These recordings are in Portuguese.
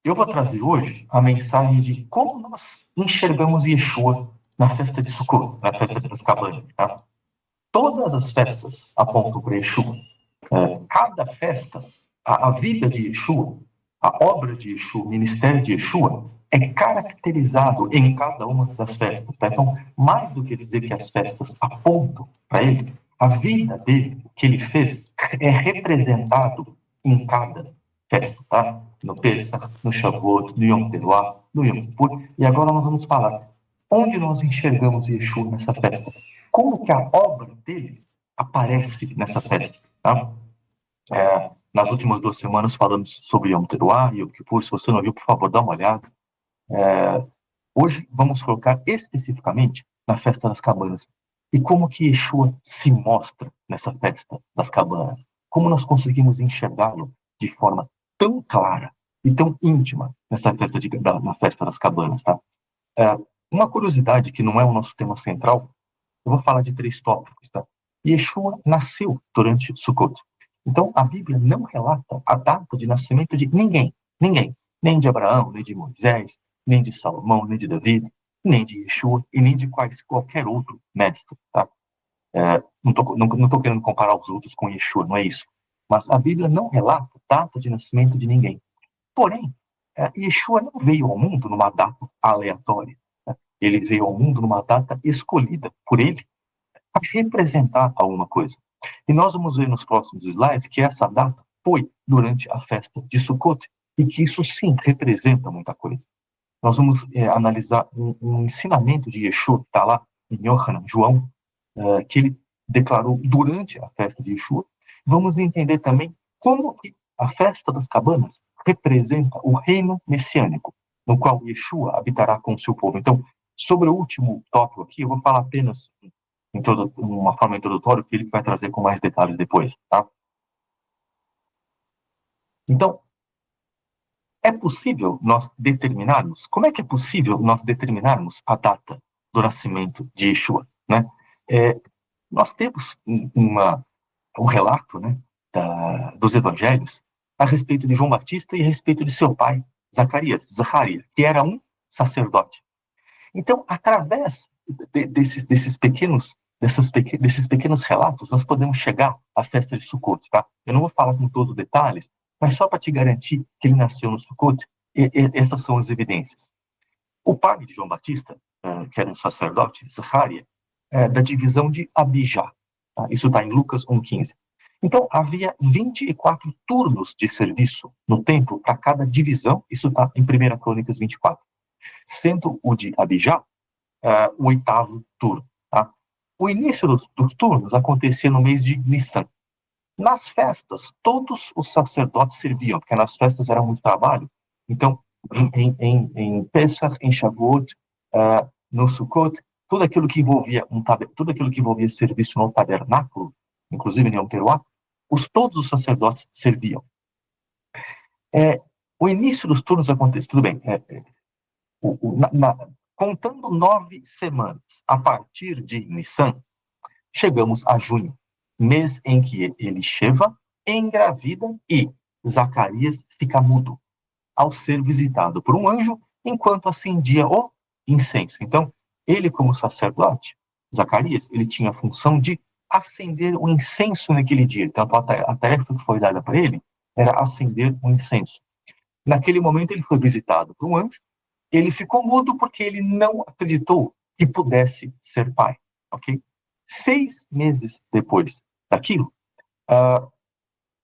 Eu vou trazer hoje a mensagem de como nós enxergamos Yeshua na festa de Sukkot, na festa das cabanas. Tá? Todas as festas apontam para Yeshua. Cada festa, a vida de Yeshua, a obra de Yeshua, o ministério de Yeshua, é caracterizado em cada uma das festas. Tá? Então, mais do que dizer que as festas apontam para ele, a vida dele, o que ele fez, é representado em cada festa. Tá? No Pesach, no Shavuot, no Yom Teruah, no Yom Kippur. E agora nós vamos falar onde nós enxergamos Yeshua nessa festa. Como que a obra dele aparece nessa festa. Tá? Nas últimas 2 semanas falamos sobre Yom Teruah e Yom Kippur. Se você não viu, por favor, dá uma olhada. Hoje vamos focar especificamente na festa das cabanas. E como que Yeshua se mostra nessa festa das cabanas. Como nós conseguimos enxergá-lo de forma tão clara e tão íntima nessa festa, na festa das cabanas. Tá? Uma curiosidade que não é o nosso tema central, eu vou falar de 3 tópicos. Tá? Yeshua nasceu durante Sukkot. Então, a Bíblia não relata a data de nascimento de ninguém. Ninguém. Nem de Abraão, nem de Moisés, nem de Salomão, nem de David, nem de Yeshua e nem de qualquer outro mestre. Tá? Não estou querendo comparar os outros com Yeshua, não é isso. Mas a Bíblia não relata a data de nascimento de ninguém. Porém, Yeshua não veio ao mundo numa data aleatória. Tá? Ele veio ao mundo numa data escolhida por ele para representar alguma coisa. E nós vamos ver nos próximos slides que essa data foi durante a festa de Sukkot e que isso sim representa muita coisa. Nós vamos analisar um ensinamento de Yeshua que está lá em Yohanan, João, que ele declarou durante a festa de Yeshua. Vamos entender também como que a festa das cabanas representa o reino messiânico, no qual Yeshua habitará com o seu povo. Então, sobre o último tópico aqui, eu vou falar apenas uma forma introdutória, que ele vai trazer com mais detalhes depois. Tá? Então, é possível nós determinarmos, como é que é possível nós determinarmos a data do nascimento de Yeshua? Né? Nós temos um relato, né, dos evangelhos a respeito de João Batista e a respeito de seu pai, Zacarias, que era um sacerdote. Então, através desses pequenos relatos, nós podemos chegar à festa de Sukkot. Tá? Eu não vou falar com todos os detalhes, mas só para te garantir que ele nasceu no Sukkot, essas são as evidências. O pai de João Batista, que era um sacerdote, Zacarias, da divisão de Abijá. Tá? Isso está em Lucas 1,15. Então, havia 24 turnos de serviço no templo para cada divisão. Isso está em 1 Crônicas 24. Sendo o de Abijá o 8º turno. Tá? O início dos turnos acontecia no mês de Nissan. Nas festas, todos os sacerdotes serviam, porque nas festas era muito trabalho. Então, em Pesach, em Shavuot, no Sukkot, tudo aquilo que envolvia serviço no tabernáculo, inclusive em Yom Teruah, todos os sacerdotes serviam. O início dos turnos acontece, tudo bem, contando 9 semanas a partir de Nissan, chegamos a junho, mês em que Elisheva engravida e Zacarias fica mudo, ao ser visitado por um anjo enquanto acendia o incenso. Então, ele como sacerdote, Zacarias, ele tinha a função de acender o incenso naquele dia. Então, a tarefa que foi dada para ele era acender o incenso. Naquele momento, ele foi visitado por um anjo. Ele ficou mudo porque ele não acreditou que pudesse ser pai. Ok? 6 meses depois daquilo,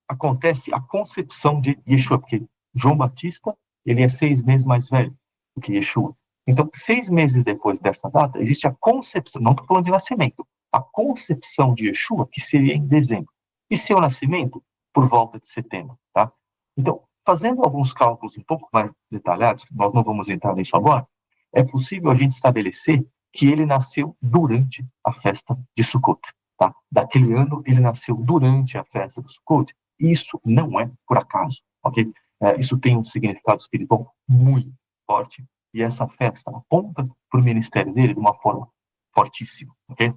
acontece a concepção de Yeshua, porque João Batista, ele é 6 meses mais velho do que Yeshua. Então, 6 meses depois dessa data, existe a concepção, não estou falando de nascimento, a concepção de Yeshua, que seria em dezembro. E seu nascimento, por volta de setembro. Tá? Então, fazendo alguns cálculos um pouco mais detalhados, nós não vamos entrar nisso agora, é possível a gente estabelecer que ele nasceu durante a festa de Sukkot. Tá? Daquele ano, ele nasceu durante a festa de Sukkot. Isso não é por acaso, ok? Isso tem um significado espiritual muito forte e essa festa aponta para o ministério dele de uma forma fortíssima, ok?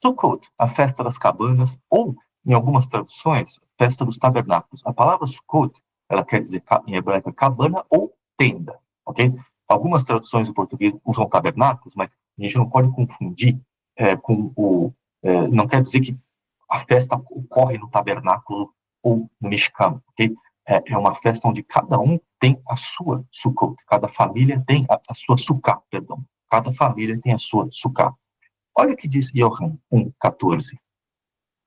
Sukkot, a festa das cabanas, ou, em algumas traduções, festa dos tabernáculos. A palavra Sukkot ela quer dizer, em hebraico, cabana ou tenda, ok? Algumas traduções em português usam tabernáculos, mas a gente não pode confundir com o... não quer dizer que a festa ocorre no tabernáculo ou no Mishkan, ok? É uma festa onde cada um tem a sua Sukkot, cada família tem a sua Sukkah, perdão. Cada família tem a sua Sukkah. Olha o que diz Yohanan 1,14,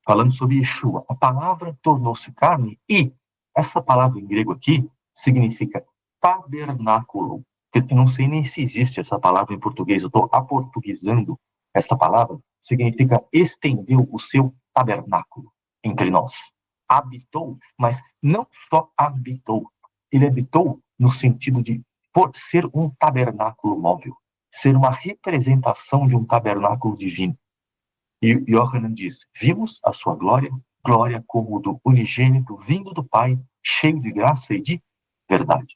falando sobre Yeshua. A palavra tornou-se carne e essa palavra em grego aqui significa tabernáculo. Eu não sei nem se existe essa palavra em português, eu estou aportuguesando essa palavra. Significa estendeu o seu tabernáculo entre nós. Habitou, mas não só habitou. Ele habitou no sentido de por ser um tabernáculo móvel, ser uma representação de um tabernáculo divino. E Yohanan diz, vimos a sua glória, glória como do unigênito vindo do Pai, cheio de graça e de verdade.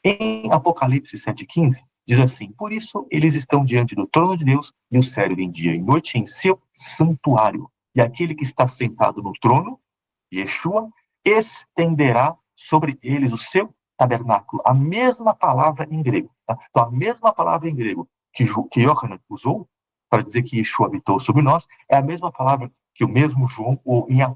Em Apocalipse 7,15, diz assim, por isso eles estão diante do trono de Deus e o servem dia e noite em seu santuário. E aquele que está sentado no trono, Yeshua, estenderá sobre eles o seu tabernáculo. A mesma palavra em grego. Tá? Então, a mesma palavra em grego que Yohanan usou para dizer que Yeshua habitou sobre nós, é a mesma palavra que o mesmo João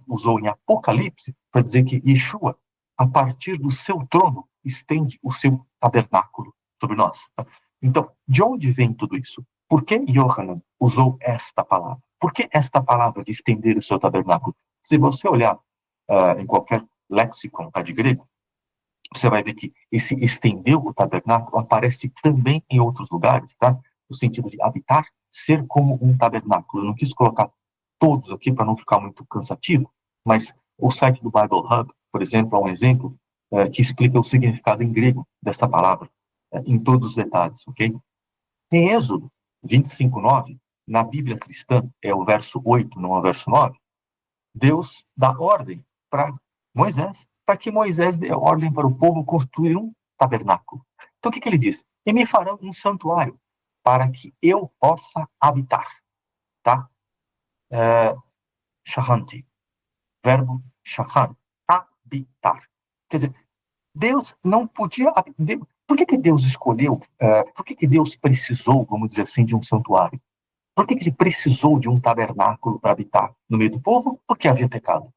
usou em Apocalipse para dizer que Yeshua, a partir do seu trono, estende o seu tabernáculo sobre nós. Tá? Então, de onde vem tudo isso? Por que Yohanan usou esta palavra? Por que esta palavra de estender o seu tabernáculo? Se você olhar em qualquer lexicon de grego, você vai ver que esse estendeu o tabernáculo aparece também em outros lugares, tá? No sentido de habitar, ser como um tabernáculo. Eu não quis colocar todos aqui para não ficar muito cansativo, mas o site do Bible Hub, por exemplo, é um exemplo que explica o significado em grego dessa palavra, em todos os detalhes, ok? Em Êxodo 25:9, na Bíblia cristã, é o verso 8, não é o verso 9, Deus dá ordem para Moisés, para que Moisés dê ordem para o povo construir um tabernáculo. Então, o que ele diz? E me farão um santuário para que eu possa habitar. Tá? Shahanti. Verbo shahan. Habitar. Quer dizer, Deus não podia... Por que Deus escolheu, por que Deus precisou, vamos dizer assim, de um santuário? Por que ele precisou de um tabernáculo para habitar no meio do povo? Porque havia pecado.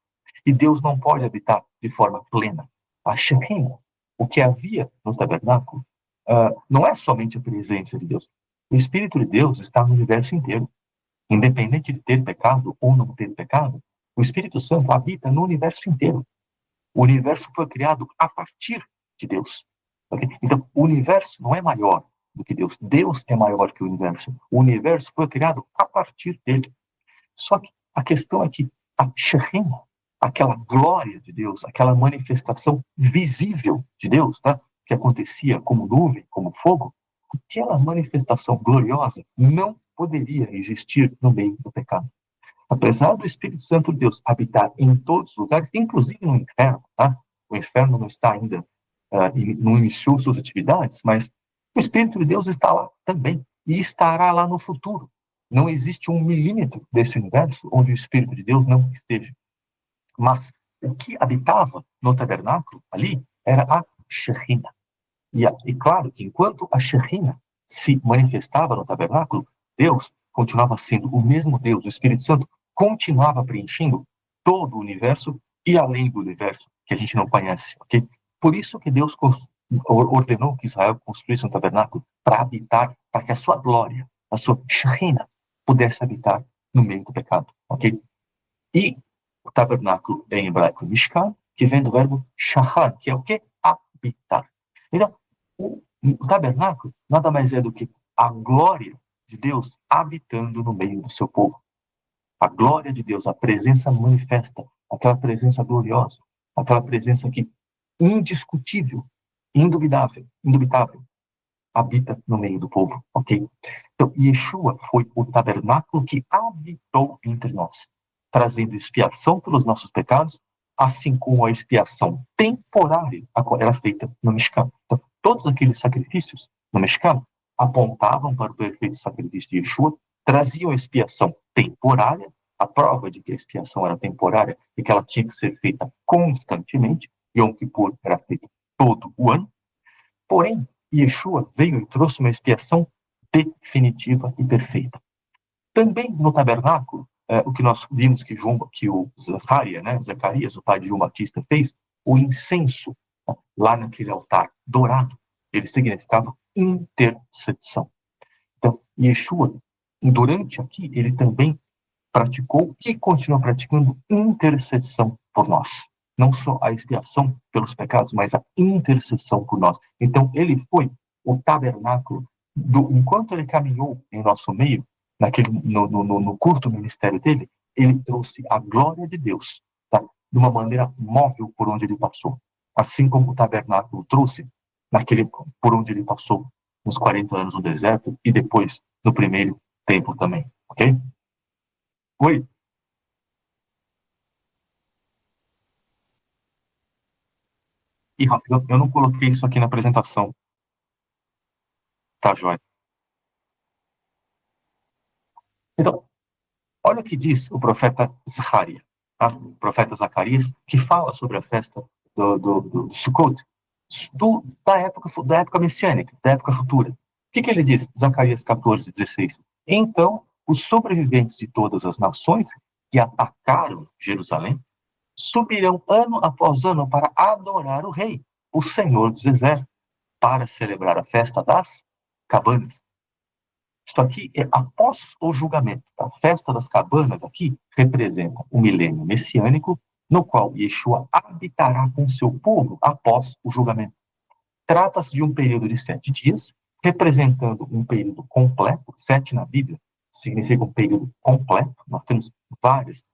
E Deus não pode habitar de forma plena. A Shekinah, o que havia no tabernáculo, não é somente a presença de Deus. O Espírito de Deus está no universo inteiro. Independente de ter pecado ou não ter pecado, o Espírito Santo habita no universo inteiro. O universo foi criado a partir de Deus. Okay? Então, o universo não é maior do que Deus. Deus é maior que o universo. O universo foi criado a partir dele. Só que a questão é que a Shekinah, aquela glória de Deus, aquela manifestação visível de Deus, tá? Que acontecia como nuvem, como fogo, aquela manifestação gloriosa não poderia existir no meio do pecado. Apesar do Espírito Santo de Deus habitar em todos os lugares, inclusive no inferno, tá? O inferno não está ainda, não iniciou suas atividades, mas o Espírito de Deus está lá também e estará lá no futuro. Não existe um milímetro desse universo onde o Espírito de Deus não esteja. Mas o que habitava no tabernáculo ali era a Shekinah. E claro que enquanto a Shekinah se manifestava no tabernáculo, Deus continuava sendo o mesmo Deus, o Espírito Santo continuava preenchendo todo o universo e além do universo, que a gente não conhece, ok? Por isso que Deus ordenou que Israel construísse um tabernáculo para habitar, para que a sua glória, a sua Shekinah, pudesse habitar no meio do pecado, ok? E o tabernáculo em hebraico Mishkan, que vem do verbo shahan, que é o quê? Habitar. Então, o tabernáculo nada mais é do que a glória de Deus habitando no meio do seu povo. A glória de Deus, a presença manifesta, aquela presença gloriosa, aquela presença que indiscutível, indubitável, habita no meio do povo, ok? Então, Yeshua foi o tabernáculo que habitou entre nós, trazendo expiação pelos nossos pecados, assim como a expiação temporária era feita no Mishkan. Então, todos aqueles sacrifícios no Mishkan apontavam para o perfeito sacrifício de Yeshua, traziam a expiação temporária, a prova de que a expiação era temporária e que ela tinha que ser feita constantemente, Yom Kippur era feito todo o ano, porém, Yeshua veio e trouxe uma expiação definitiva e perfeita. Também no tabernáculo, o que nós vimos que o Zacarias, o pai de João Batista, fez, o incenso lá naquele altar dourado, ele significava intercessão. Então, Yeshua, durante aqui, ele também praticou e continua praticando intercessão por nós. Não só a expiação pelos pecados, mas a intercessão por nós. Então, ele foi o tabernáculo, enquanto ele caminhou em nosso meio, no curto ministério dele, ele trouxe a glória de Deus, tá? De uma maneira móvel por onde ele passou. Assim como o tabernáculo trouxe por onde ele passou nos 40 anos no deserto e depois no primeiro templo também, ok? Oi? E, Rafa, eu não coloquei isso aqui na apresentação, tá, joia? Então, olha o que diz o profeta Zacarias, tá? O profeta Zacarias, que fala sobre a festa do Sukkot, da época messiânica, da época futura. O que ele diz? Zacarias 14:16. Então, os sobreviventes de todas as nações que atacaram Jerusalém subirão ano após ano para adorar o rei, o Senhor dos Exércitos, para celebrar a festa das cabanas. Isso aqui é após o julgamento. A festa das cabanas aqui representa o milênio messiânico, no qual Yeshua habitará com seu povo após o julgamento. Trata-se de um período de 7 dias, representando um período completo. 7 na Bíblia significa um período completo. Nós temos várias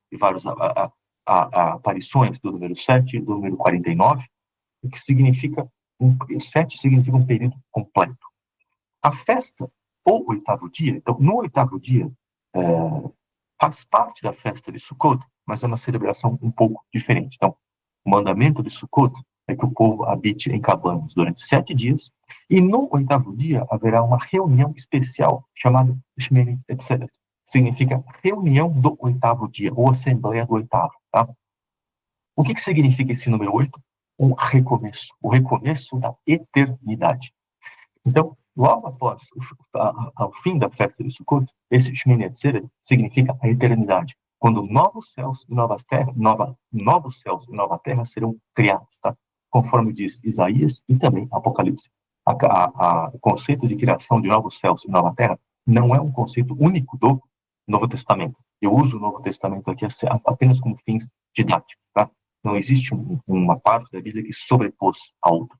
aparições do número 7 e do número 49, o que significa 7 significa um período completo. A festa, ou oitavo dia, então, no oitavo dia, faz parte da festa de Sukkot, mas é uma celebração um pouco diferente. Então, o mandamento de Sukkot é que o povo habite em cabanas durante 7 dias, e no oitavo dia haverá uma reunião especial chamada Shmini Atzeret. Significa reunião do oitavo dia, ou assembleia do oitavo. Tá? O que significa esse número 8? Um recomeço, o recomeço da eternidade. Então, logo após o fim da festa de Sukkot, esse Shmini Atzeret significa a eternidade, quando novos céus e novas terras, novos céus e nova terra serão criados, tá? Conforme diz Isaías e também Apocalipse. O conceito de criação de novos céus e nova terra não é um conceito único do Novo Testamento. Eu uso o Novo Testamento aqui apenas como fins didáticos, tá? Não existe uma parte da Bíblia que sobrepôs a outra.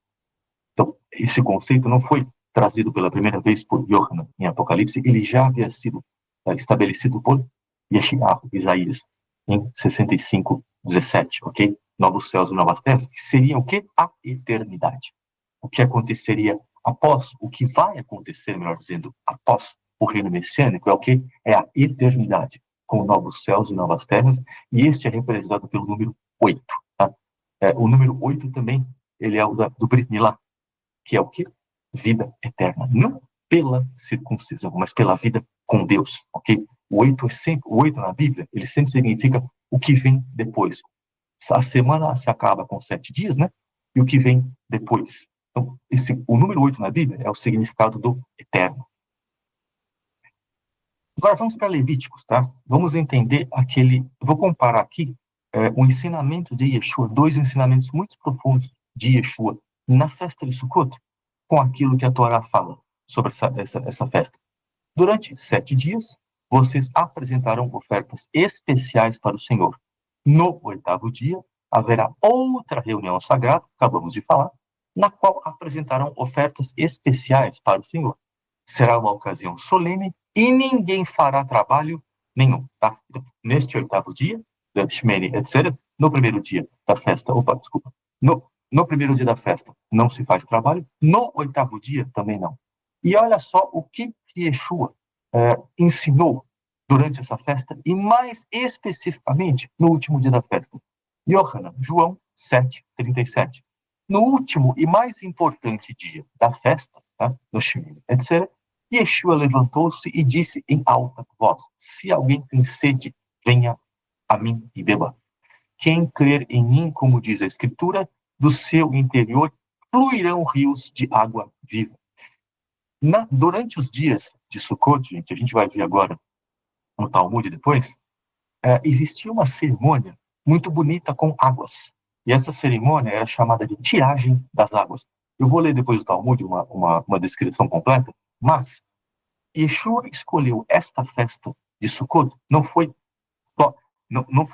Então, esse conceito não foi trazido pela primeira vez por Yohanan em Apocalipse, ele já havia sido estabelecido por Yeshayahu, Isaías, em 65:17, ok? Novos céus e novas terras, que seriam o quê? A eternidade. O que aconteceria após, o que vai acontecer, melhor dizendo, após o reino messiânico, é o quê? É a eternidade, com novos céus e novas terras, e este é representado pelo número 8. Tá? O número 8 também, ele é o do Brit Milá, que é o quê? Vida eterna. Não pela circuncisão, mas pela vida com Deus, ok? O 8 na Bíblia, ele sempre significa o que vem depois. A semana se acaba com 7 dias, né? E o que vem depois. Então, o número 8 na Bíblia é o significado do eterno. Agora vamos para Levíticos, tá? Vamos entender vou comparar aqui o ensinamento de Yeshua, 2 ensinamentos muito profundos de Yeshua na festa de Sukkot, com aquilo que a Torá fala sobre essa festa. Durante 7 dias, vocês apresentarão ofertas especiais para o Senhor. No 8º dia, haverá outra reunião sagrada, acabamos de falar, na qual apresentarão ofertas especiais para o Senhor. Será uma ocasião solene e ninguém fará trabalho nenhum. Tá? Então, neste 8º dia, Shmini Atzeret, no primeiro dia da festa, no primeiro dia da festa não se faz trabalho, no 8º dia também não. E olha só o que Yeshua ensinou durante essa festa, e mais especificamente no último dia da festa. Yohanan, João 7:37. No último e mais importante dia da festa, tá? No Shmini Atzeret, Yeshua levantou-se e disse em alta voz: se alguém tem sede, venha a mim e beba. Quem crer em mim, como diz a Escritura, do seu interior fluirão rios de água viva. Durante os dias de Sukkot, gente, a gente vai ver agora no Talmud depois, existia uma cerimônia muito bonita com águas. E essa cerimônia era chamada de tiragem das águas. Eu vou ler depois do Talmud uma descrição completa, mas Yeshua escolheu esta festa de Sukkot, não foi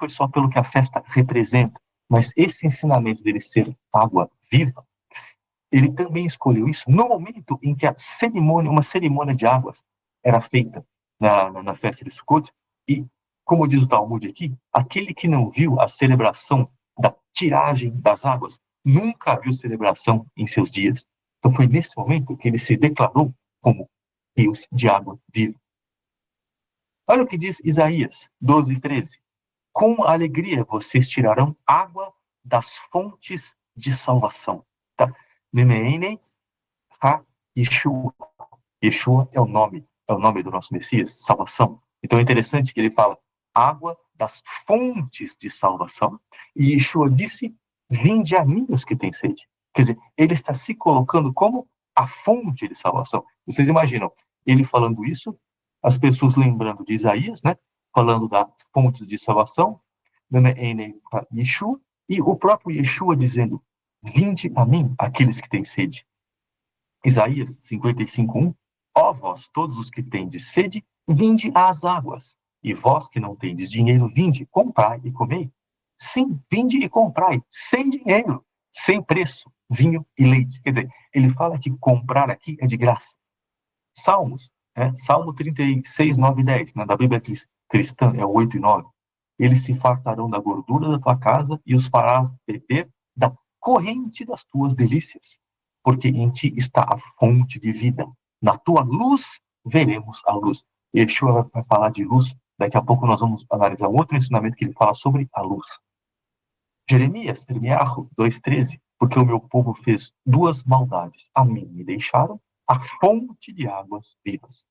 só pelo que a festa representa, mas esse ensinamento dele ser água viva, ele também escolheu isso no momento em que uma cerimônia de águas era feita na festa de Sukkot, e, como diz o Talmud aqui, aquele que não viu a celebração da tiragem das águas nunca viu celebração em seus dias. Então foi nesse momento que ele se declarou como rios de água viva. Olha o que diz Isaías 12:13. Com alegria vocês tirarão água das fontes de salvação. Tá? Memeine ha Yeshua. Yeshua é o nome do nosso Messias, salvação. Então é interessante que ele fala água das fontes de salvação. E Yeshua disse, vinde a mim os que têm sede. Quer dizer, ele está se colocando como a fonte de salvação. Vocês imaginam, ele falando isso, as pessoas lembrando de Isaías, né? Falando das fontes de salvação, Yeshua, e o próprio Yeshua dizendo, vinde a mim, aqueles que têm sede. Isaías 55:1, ó vós, todos os que tendes sede, vinde às águas, e vós que não tendes dinheiro, vinde, comprai e comei. Sim, vinde e comprai, sem dinheiro, sem preço, vinho e leite. Quer dizer, ele fala que comprar aqui é de graça. Salmos, Salmo 36, 9 e 10, da Bíblia cristã, é o 8 e 9. Eles se fartarão da gordura da tua casa e os farás beber da corrente das tuas delícias, porque em ti está a fonte de vida. Na tua luz veremos a luz. Yeshua vai falar de luz. Daqui a pouco nós vamos analisar um outro ensinamento que ele fala sobre a luz. Jeremias 2:13, porque o meu povo fez duas maldades. A mim me deixaram a fonte de águas vivas,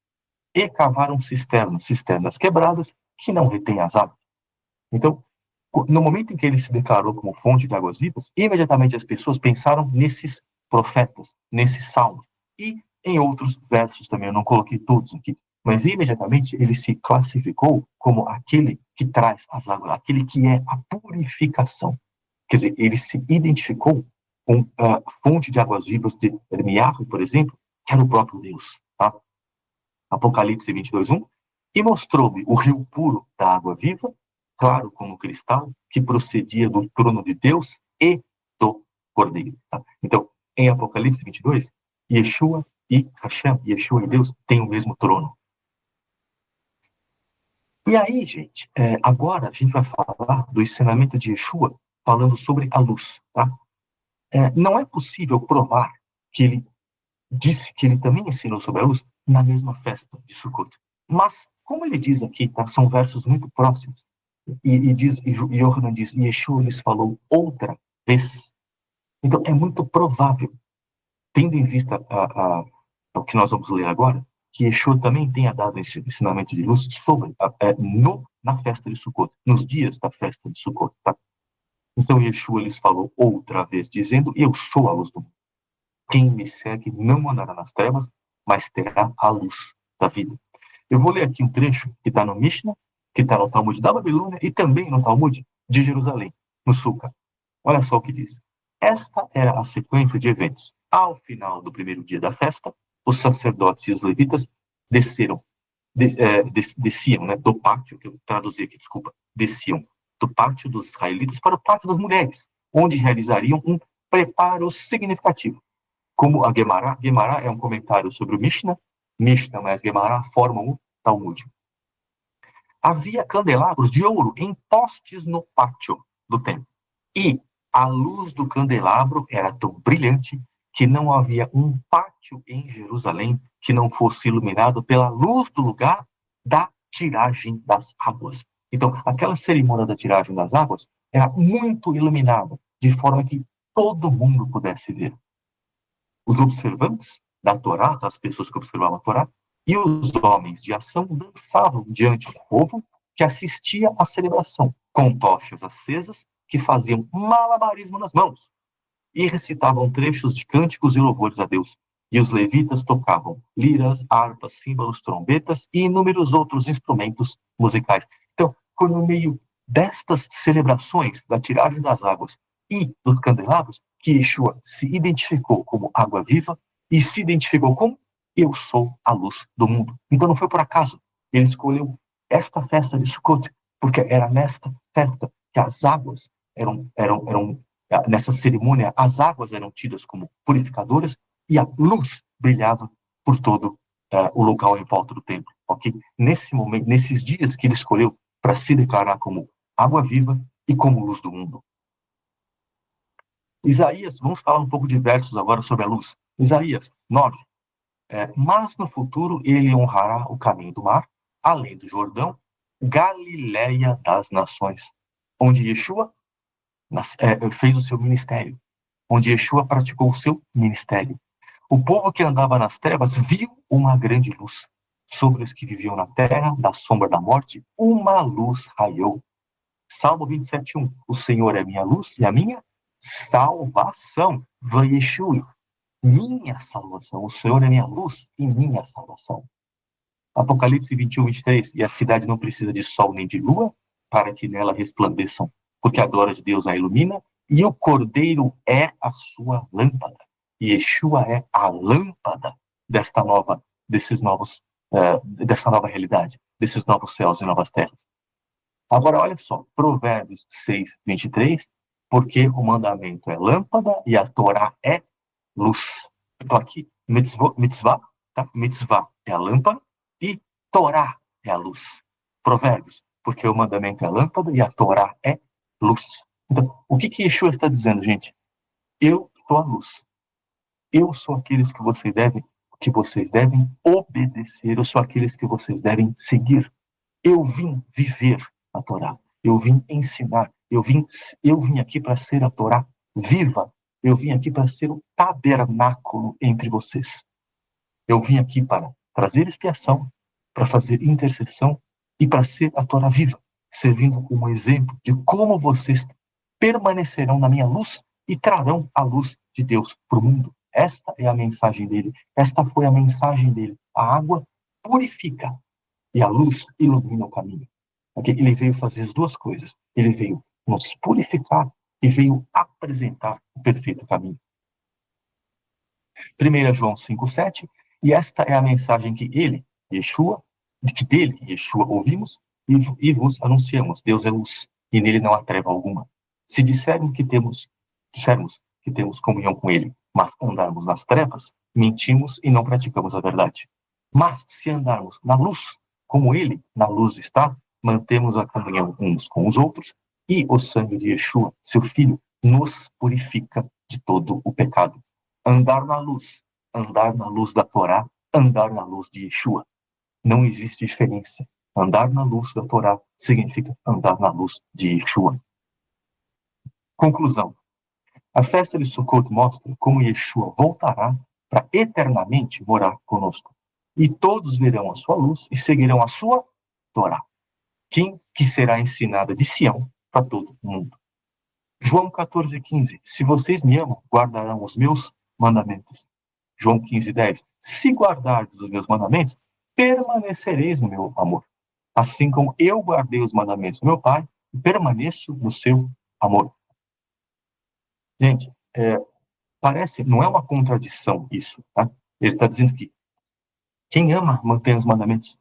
e cavaram cisternas quebradas, que não retêm as águas. Então, no momento em que ele se declarou como fonte de águas vivas, imediatamente as pessoas pensaram nesses profetas, nesses salmos, e em outros versos também, eu não coloquei todos aqui, mas imediatamente ele se classificou como aquele que traz as águas, aquele que é a purificação. Quer dizer, ele se identificou com a fonte de águas vivas de Ermiarro, por exemplo, que era o próprio Deus. Tá? Apocalipse 22:1, e mostrou-me o rio puro da água viva, claro como cristal, que procedia do trono de Deus e do Cordeiro. Tá? Então, em Apocalipse 22, Yeshua e Hashem, Yeshua e Deus, têm o mesmo trono. E aí, gente, agora a gente vai falar do ensinamento de Yeshua, falando sobre a luz. Tá? Não é possível provar que ele disse que ele também ensinou sobre a luz na mesma festa de Sukkot. Mas, como ele diz aqui, tá, são versos muito próximos, e Yohanan diz, Yeshua lhes falou outra vez. Então, é muito provável, tendo em vista o que nós vamos ler agora, que Yeshua também tenha dado esse ensinamento de luz sobre na festa de Sukkot, nos dias da festa de Sukkot. Tá? Então, Yeshua lhes falou outra vez, dizendo, eu sou a luz do mundo. Quem me segue não andará nas trevas, mas terá a luz da vida. Eu vou ler aqui um trecho que está no Mishnah, que está no Talmud da Babilônia e também no Talmud de Jerusalém, no Sukkah. Olha só o que diz. Esta era a sequência de eventos. Ao final do primeiro dia da festa, os sacerdotes e os levitas desciam, né, do pátio, que eu traduzi aqui, desciam do pátio dos israelitas para o pátio das mulheres, onde realizariam um preparo significativo. Como a Gemara é um comentário sobre o Mishnah mais Gemara formam o Talmud. Havia candelabros de ouro em postes no pátio do templo. E a luz do candelabro era tão brilhante que não havia um pátio em Jerusalém que não fosse iluminado pela luz do lugar da tiragem das águas. Então, aquela cerimônia da tiragem das águas era muito iluminada, de forma que todo mundo pudesse ver. Os observantes da Torá, as pessoas que observavam a Torá, e os homens de ação dançavam diante do povo que assistia à celebração, com tochas acesas que faziam malabarismo nas mãos. e recitavam trechos de cânticos e louvores a Deus. E os levitas tocavam liras, harpas, símbolos, trombetas e inúmeros outros instrumentos musicais. Então, foi no meio destas celebrações da tiragem das águas e dos candelabros que Yeshua se identificou como água viva e se identificou como eu sou a luz do mundo. Então não foi por acaso. Ele escolheu esta festa de Sukkot, porque era nesta festa que as águas nessa cerimônia, as águas eram tidas como purificadoras e a luz brilhava por todo o local em volta do templo. Ok? Nesse momento, nesses dias que ele escolheu para se declarar como água viva e como luz do mundo. Isaías, vamos falar um pouco de versos agora sobre a luz. Isaías 9. Mas no futuro ele honrará o caminho do mar, além do Jordão, Galileia das nações, onde Yeshua fez o seu ministério, onde Yeshua praticou o seu ministério. O povo que andava nas trevas viu uma grande luz. Sobre os que viviam na terra, da sombra da morte, uma luz raiou. Salmo 27:1. O Senhor é minha luz e a minha salvação. Vayeshui. Minha salvação. O Senhor é minha luz e minha salvação. Apocalipse 21:23. E a cidade não precisa de sol nem de lua para que nela resplandeçam, porque a glória de Deus a ilumina e o Cordeiro é a sua lâmpada. E Yeshua é a lâmpada dessa nova realidade, desses novos céus e novas terras. Agora, olha só, Provérbios 6:23, porque o mandamento é lâmpada e a Torá é luz. Então aqui, mitzvah, tá? Mitzvah é a lâmpada e Torá é a luz. Provérbios, porque o mandamento é lâmpada e a Torá é luz. Então, o que Yeshua está dizendo, gente? Eu sou a luz. Eu sou aqueles que vocês devem obedecer. Eu sou aqueles que vocês devem seguir. Eu vim viver a Torá. Eu vim ensinar. Eu vim aqui para ser a Torá viva. Eu vim aqui para ser o tabernáculo entre vocês. Eu vim aqui para trazer expiação, para fazer intercessão e para ser a Torá viva, servindo como exemplo de como vocês permanecerão na minha luz e trarão a luz de Deus para o mundo. Esta é a mensagem dele. Esta foi a mensagem dele. A água purifica e a luz ilumina o caminho. Okay? Ele veio fazer as duas coisas. Ele veio nos purificar e veio apresentar o perfeito caminho. 1 João 5:7, e esta é a mensagem que Yeshua ouvimos e vos anunciamos. Deus é luz, e nele não há treva alguma. Se dissermos que temos comunhão com ele, mas andarmos nas trevas, mentimos e não praticamos a verdade. Mas se andarmos na luz, como ele na luz está, mantemos a comunhão uns com os outros, e o sangue de Yeshua, seu filho, nos purifica de todo o pecado. Andar na luz da Torá, andar na luz de Yeshua. Não existe diferença. Andar na luz da Torá significa andar na luz de Yeshua. Conclusão. A festa de Sukkot mostra como Yeshua voltará para eternamente morar conosco. E todos verão a sua luz e seguirão a sua Torá, que será ensinada de Sião para todo mundo. João 14:15. Se vocês me amam, guardarão os meus mandamentos. João 15:10. Se guardardes os meus mandamentos, permanecereis no meu amor. Assim como eu guardei os mandamentos do meu Pai, permaneço no seu amor. Gente, não é uma contradição isso, tá? Ele está dizendo que quem ama mantém os mandamentos.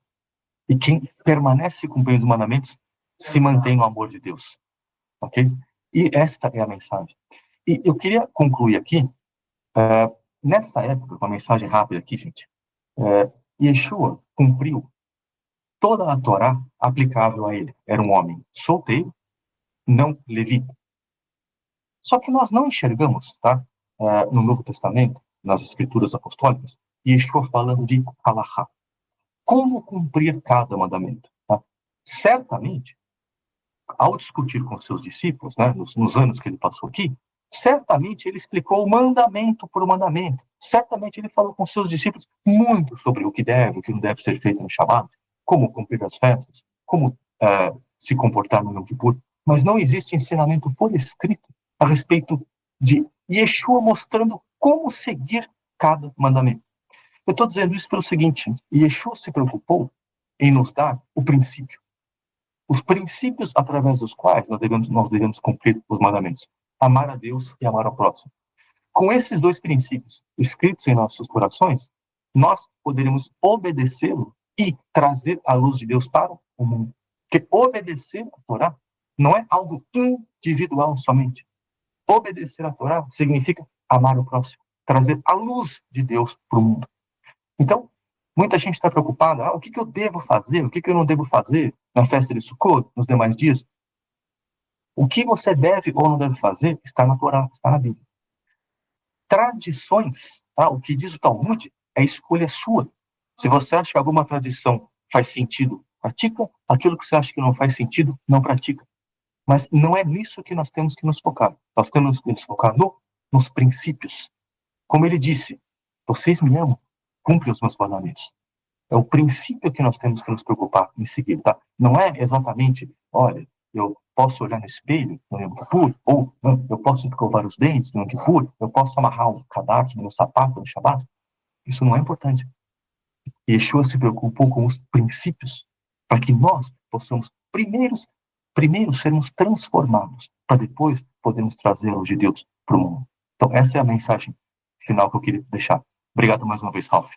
E quem permanece cumprindo os mandamentos se mantém no amor de Deus. Ok? E esta é a mensagem. E eu queria concluir aqui, nessa época, uma mensagem rápida aqui, gente. Yeshua cumpriu toda a Torá aplicável a ele. Era um homem solteiro, não levita. Só que nós não enxergamos, tá? No Novo Testamento, nas Escrituras Apostólicas, Yeshua falando de halachá. Como cumprir cada mandamento? Tá? Certamente, ao discutir com seus discípulos, né, nos anos que ele passou aqui, certamente ele explicou mandamento por mandamento. Certamente ele falou com seus discípulos muito sobre o que deve, o que não deve ser feito no Shabat, como cumprir as festas, como se comportar no Yom Kippur. Mas não existe ensinamento por escrito a respeito de Yeshua mostrando como seguir cada mandamento. Eu estou dizendo isso pelo seguinte: Yeshua se preocupou em nos dar o princípio. Os princípios através dos quais nós devemos cumprir os mandamentos. Amar a Deus e amar ao próximo. Com esses dois princípios escritos em nossos corações, nós poderemos obedecê-lo e trazer a luz de Deus para o mundo. Porque obedecer a Torá não é algo individual somente. Obedecer a Torá significa amar o próximo, trazer a luz de Deus para o mundo. Então, muita gente está preocupada, o que eu devo fazer, o que eu não devo fazer na festa de Sukkot, nos demais dias. O que você deve ou não deve fazer está na Torá, está na Bíblia. Tradições, o que diz o Talmud, é escolha sua. Se você acha que alguma tradição faz sentido, pratica. Aquilo que você acha que não faz sentido, não pratica. Mas não é nisso que nós temos que nos focar. Nós temos que nos focar nos princípios. Como ele disse, vocês me amam, cumprem os meus mandamentos. É o princípio que nós temos que nos preocupar em seguir, tá? Não é exatamente, olha, eu posso olhar no espelho no Yom Kippur, ou eu posso escovar os dentes no Yom Kippur, eu posso amarrar um cadarço no meu sapato no Shabbat. Isso não é importante. Yeshua se preocupou com os princípios para que nós possamos primeiro sermos transformados, para depois podermos trazer a luz de Deus para o mundo. Então, essa é a mensagem final que eu queria deixar. Obrigado mais uma vez, Ralf.